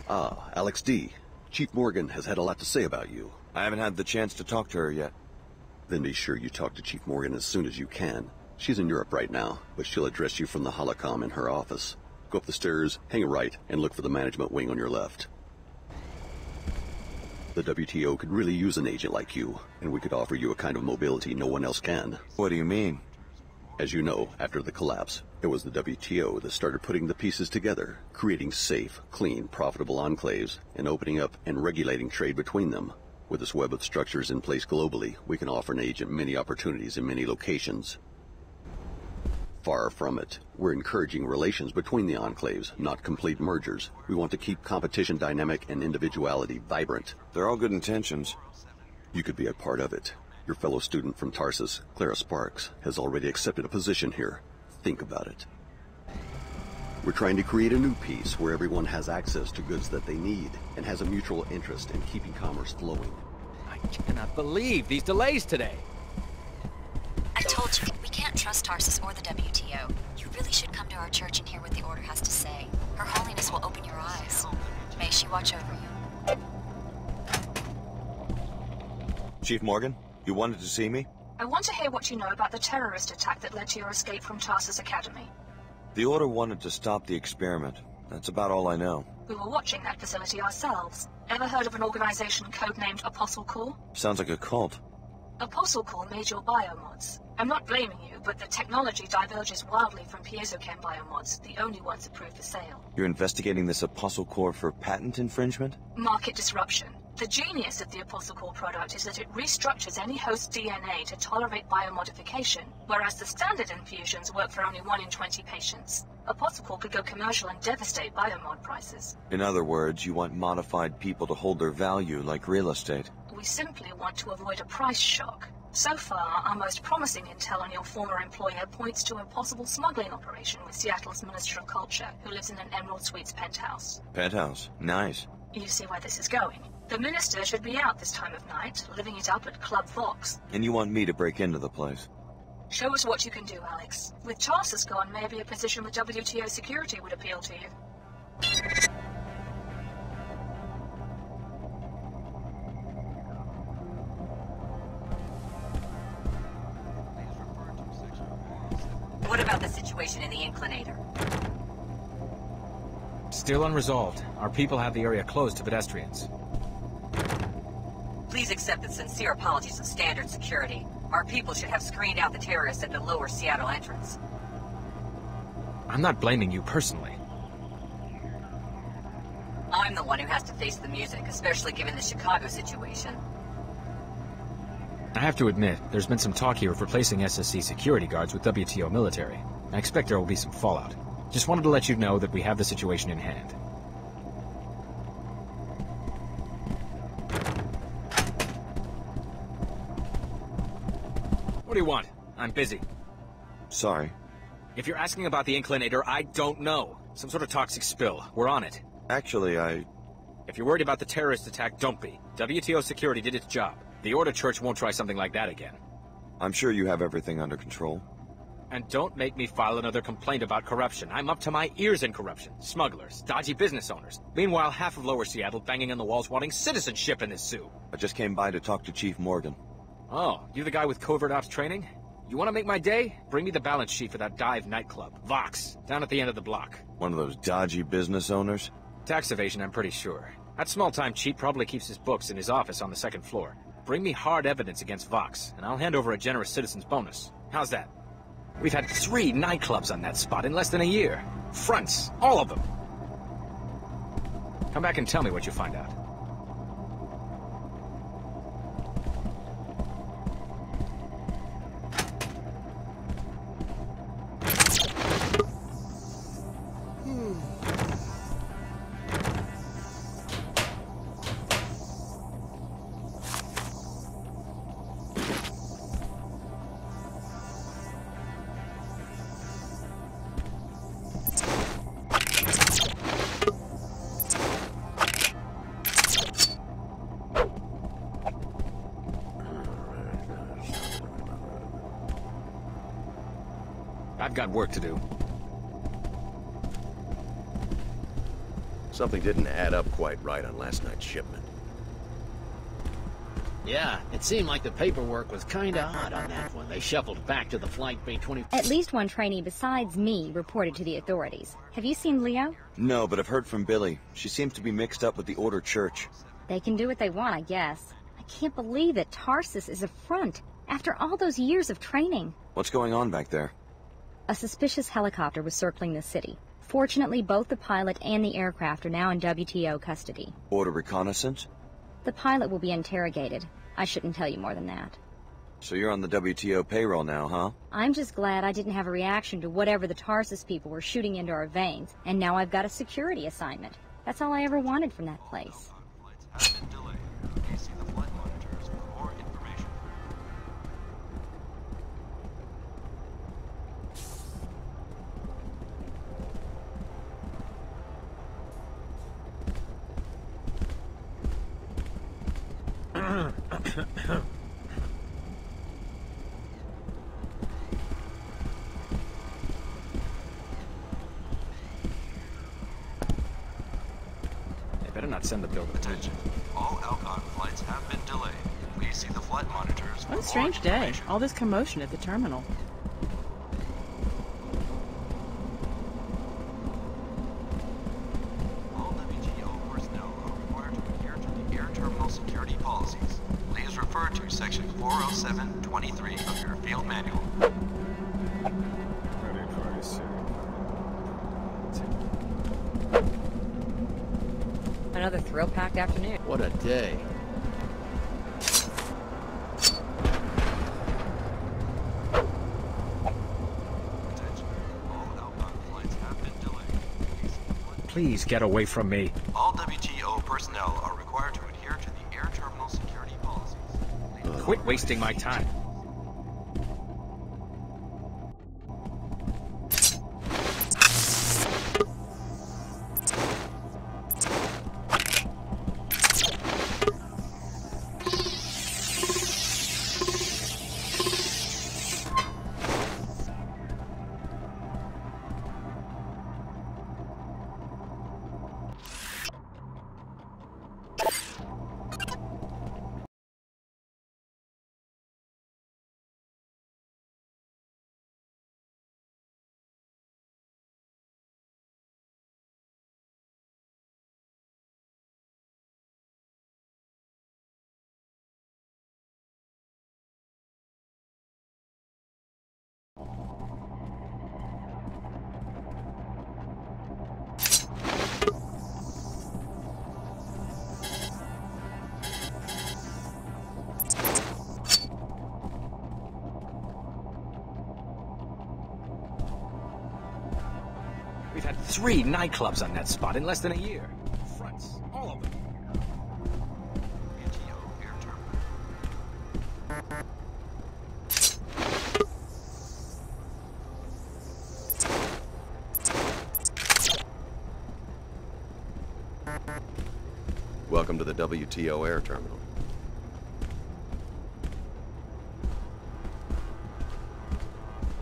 Ah, Alex D. Chief Morgan has had a lot to say about you. I haven't had the chance to talk to her yet. Then be sure you talk to Chief Morgan as soon as you can. She's in Europe right now, but she'll address you from the holocom in her office. Go up the stairs, hang a right, and look for the management wing on your left. The WTO could really use an agent like you, and we could offer you a kind of mobility no one else can. What do you mean? As you know, after the collapse, it was the WTO that started putting the pieces together, creating safe, clean, profitable enclaves, and opening up and regulating trade between them. With this web of structures in place globally, we can offer an agent many opportunities in many locations. Far from it. We're encouraging relations between the enclaves, not complete mergers. We want to keep competition dynamic and individuality vibrant. They're all good intentions. You could be a part of it. Your fellow student from Tarsus, Clara Sparks, has already accepted a position here. Think about it. We're trying to create a new peace where everyone has access to goods that they need and has a mutual interest in keeping commerce flowing. I cannot believe these delays today. I told you, we can't trust Tarsus or the WTO. You really should come to our church and hear what the Order has to say. Her Holiness will open your eyes. May she watch over you. Chief Morgan, you wanted to see me? I want to hear what you know about the terrorist attack that led to your escape from Tarsus Academy. The Order wanted to stop the experiment. That's about all I know. We were watching that facility ourselves. Ever heard of an organization codenamed Apostle Core? Sounds like a cult. Apostle Core made your biomods. I'm not blaming you, but the technology diverges wildly from piezochem biomods, the only ones approved for sale. You're investigating this Apostle Core for patent infringement? Market disruption. The genius of the Apostle Core product is that it restructures any host DNA to tolerate biomodification, whereas the standard infusions work for only 1 in 20 patients. Apostle Core could go commercial and devastate biomod prices. In other words, you want modified people to hold their value like real estate. We simply want to avoid a price shock. So far, our most promising intel on your former employer points to a possible smuggling operation with Seattle's Minister of Culture, who lives in an Emerald Suites penthouse. Penthouse? Nice. You see where this is going. The minister should be out this time of night, living it up at Club Vox. And you want me to break into the place? Show us what you can do, Alex. With Tarsus gone, maybe a position with WTO security would appeal to you. What about the situation in the Inclinator? Still unresolved. Our people have the area closed to pedestrians. Please accept the sincere apologies of Standard Security. Our people should have screened out the terrorists at the lower Seattle entrance. I'm not blaming you personally. I'm the one who has to face the music, especially given the Chicago situation. I have to admit, there's been some talk here of replacing SSC security guards with WTO military. I expect there will be some fallout. Just wanted to let you know that we have the situation in hand. What do you want? I'm busy. Sorry. If you're asking about the Inclinator, I don't know. Some sort of toxic spill. We're on it. Actually, If you're worried about the terrorist attack, don't be. WTO security did its job. The Order Church won't try something like that again. I'm sure you have everything under control. And don't make me file another complaint about corruption. I'm up to my ears in corruption. Smugglers, dodgy business owners. Meanwhile, half of Lower Seattle banging on the walls wanting citizenship in this zoo. I just came by to talk to Chief Morgan. Oh, you the guy with covert ops training? You want to make my day? Bring me the balance sheet for that dive nightclub, Vox, down at the end of the block. One of those dodgy business owners? Tax evasion, I'm pretty sure. That small-time cheat probably keeps his books in his office on the second floor. Bring me hard evidence against Vox, and I'll hand over a generous citizen's bonus. How's that? We've had 3 nightclubs on that spot in less than a year. Fronts, all of them. Come back and tell me what you find out. I've got work to do. Something didn't add up quite right on last night's shipment. Yeah, it seemed like the paperwork was kinda odd on that one. They shuffled back to the Flight Bay 20... At least one trainee besides me reported to the authorities. Have you seen Leo? No, but I've heard from Billy. She seems to be mixed up with the Order Church. They can do what they want, I guess. I can't believe that Tarsus is a front, after all those years of training. What's going on back there? A suspicious helicopter was circling the city. Fortunately, both the pilot and the aircraft are now in WTO custody. Order reconnaissance? The pilot will be interrogated. I shouldn't tell you more than that. So you're on the WTO payroll now, huh? I'm just glad I didn't have a reaction to whatever the Tarsus people were shooting into our veins, and now I've got a security assignment. That's all I ever wanted from that place. Better not send the bill to Attention. All Alcon flights have been delayed. Please see the flight monitors. What a strange day. All this commotion at the terminal. All WTO personnel are required to adhere to the air terminal security policies. Please refer to section 407.23 of your field manual. Another thrill-packed afternoon. What a day. Please get away from me. All WTO personnel are required to adhere to the air terminal security policies. Quit wasting my time. We've had 3 nightclubs on that spot in less than a year. Fronts, all of them. Welcome to the WTO air terminal.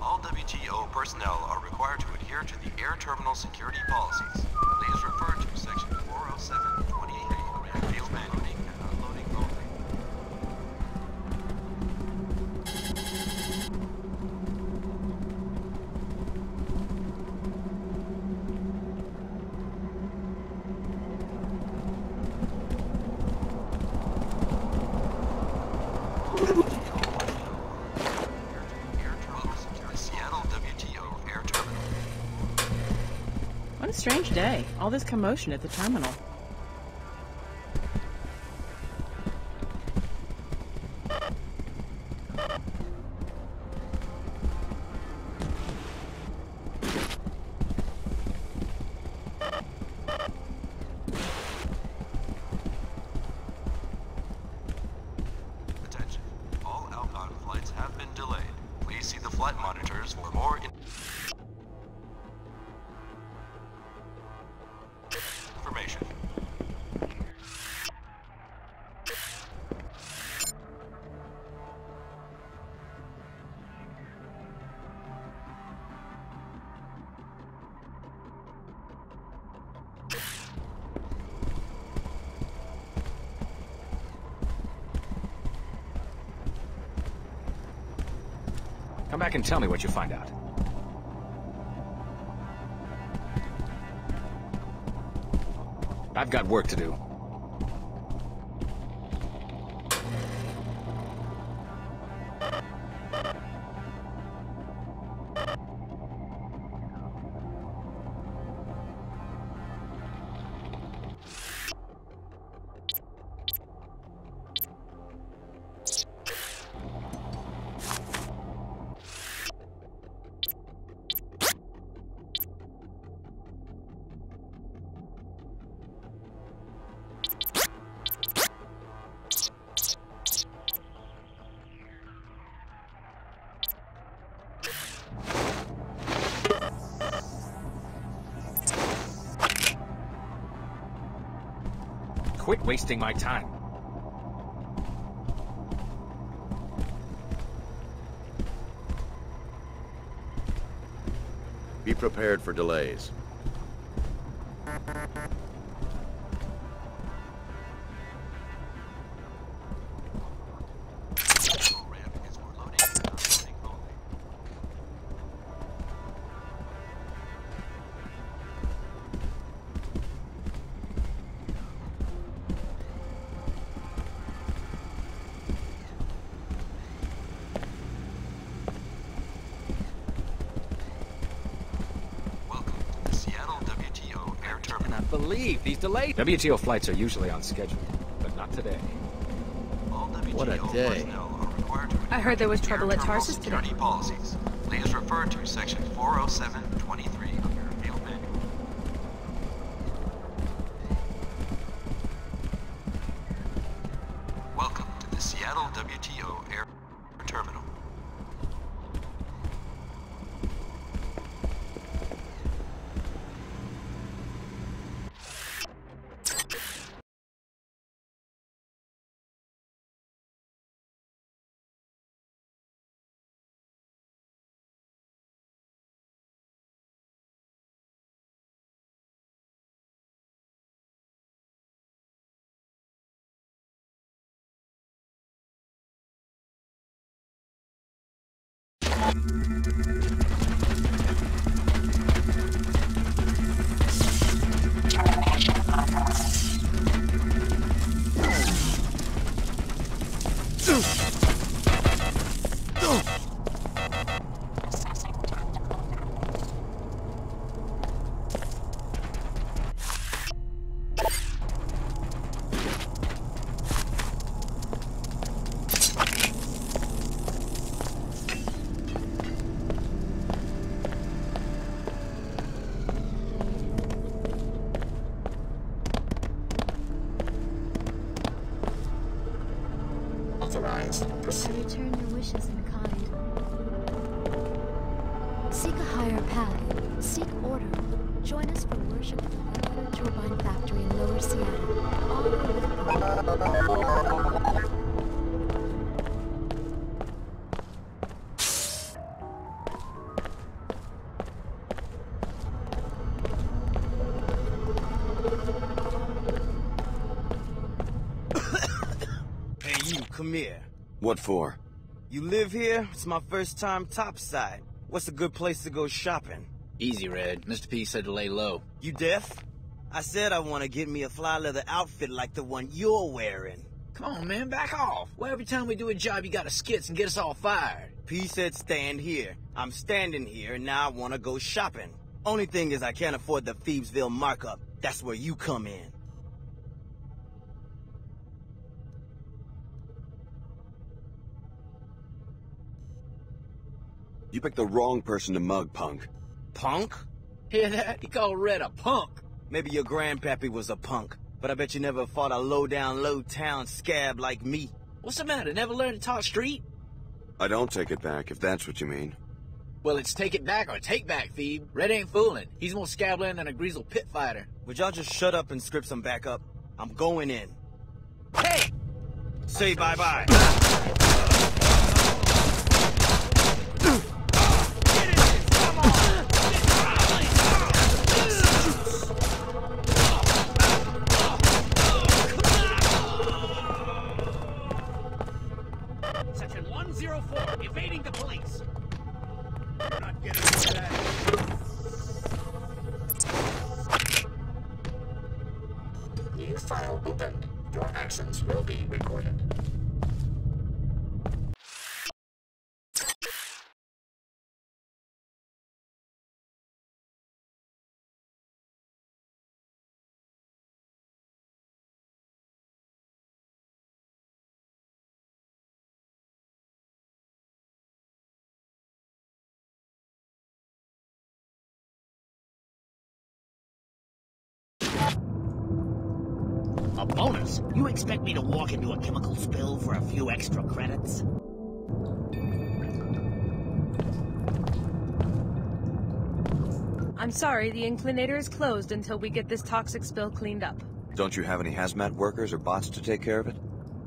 All WTO personnel are required to adhere to the air terminal security policies. Please refer to section 407.23 of your field manual. Unloading only. What a strange day. All this commotion at the terminal. Attention. All Alcon flights have been delayed. Please see the flight monitors for more information. Come back and tell me what you find out. I've got work to do. Quit wasting my time. Be prepared for delays. Believe these delays. WTO flights are usually on schedule, but not today. What a day. I heard there was trouble at Tarsus today. Security policies. Please refer to section 407.23 of your field manual. Welcome to the Seattle WTO Air Terminal. Return your wishes in kind. Seek a higher path. Seek order. Join us for worship at the Red Turbine Factory in Lower Seattle. All Hey, you, come here. What for? You live here? It's my first time topside. What's a good place to go shopping? Easy, Red. Mr. P said to lay low. You deaf? I said I want to get me a fly leather outfit like the one you're wearing. Come on, man, back off. Why every time we do a job you gotta skits and get us all fired? P said stand here. I'm standing here, and now I want to go shopping. Only thing is I can't afford the Phoebesville markup. That's where you come in. You picked the wrong person to mug, punk. Punk? Hear that? He called Red a punk. Maybe your grandpappy was a punk, but I bet you never fought a low-down, low-town scab like me. What's the matter? Never learned to talk street? I don't take it back, if that's what you mean. Well, it's take it back or take back, Phoebe. Red ain't fooling. He's more scabland than a greasel pit fighter. Would y'all just shut up and script some backup? I'm going in. Hey! Say bye-bye. Section 104, evading the police. We're not getting into that. New file opened. Your actions will be recorded. A bonus? You expect me to walk into a chemical spill for a few extra credits? I'm sorry, the inclinator is closed until we get this toxic spill cleaned up. Don't you have any hazmat workers or bots to take care of it?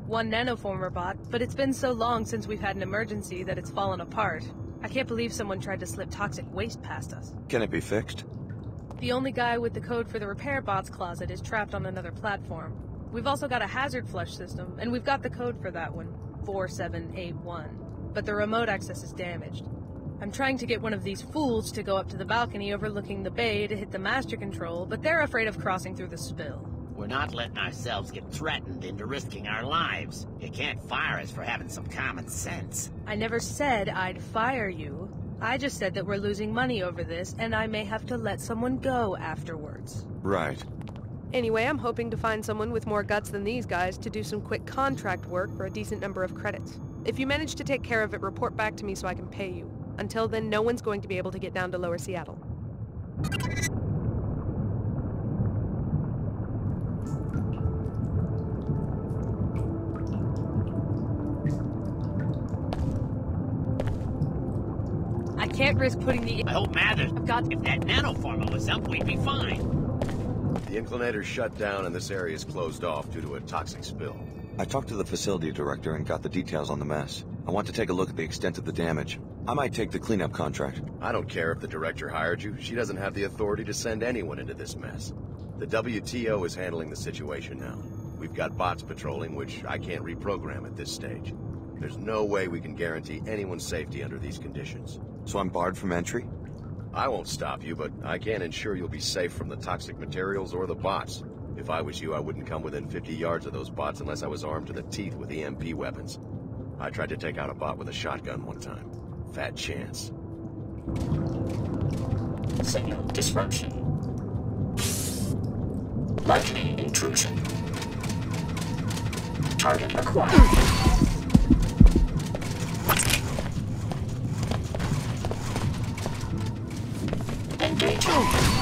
One nanoformer bot, but it's been so long since we've had an emergency that it's fallen apart. I can't believe someone tried to slip toxic waste past us. Can it be fixed? The only guy with the code for the repair bots closet is trapped on another platform. We've also got a hazard flush system, and we've got the code for that one, 4781. But the remote access is damaged. I'm trying to get one of these fools to go up to the balcony overlooking the bay to hit the master control, but they're afraid of crossing through the spill. We're not letting ourselves get threatened into risking our lives. You can't fire us for having some common sense. I never said I'd fire you. I just said that we're losing money over this, and I may have to let someone go afterwards. Right. Anyway, I'm hoping to find someone with more guts than these guys to do some quick contract work for a decent number of credits. If you manage to take care of it, report back to me so I can pay you. Until then, no one's going to be able to get down to Lower Seattle. I can't risk putting the... I hope Mathers... If that nanoformer was up, we'd be fine. The inclinator's shut down and this area is closed off due to a toxic spill. I talked to the facility director and got the details on the mess. I want to take a look at the extent of the damage. I might take the cleanup contract. I don't care if the director hired you. She doesn't have the authority to send anyone into this mess. The WTO is handling the situation now. We've got bots patrolling, which I can't reprogram at this stage. There's no way we can guarantee anyone's safety under these conditions. So I'm barred from entry? I won't stop you, but I can't ensure you'll be safe from the toxic materials or the bots. If I was you, I wouldn't come within 50 yards of those bots unless I was armed to the teeth with EMP weapons. I tried to take out a bot with a shotgun one time. Fat chance. Signal disruption. Likely intrusion. Target acquired. Engaging.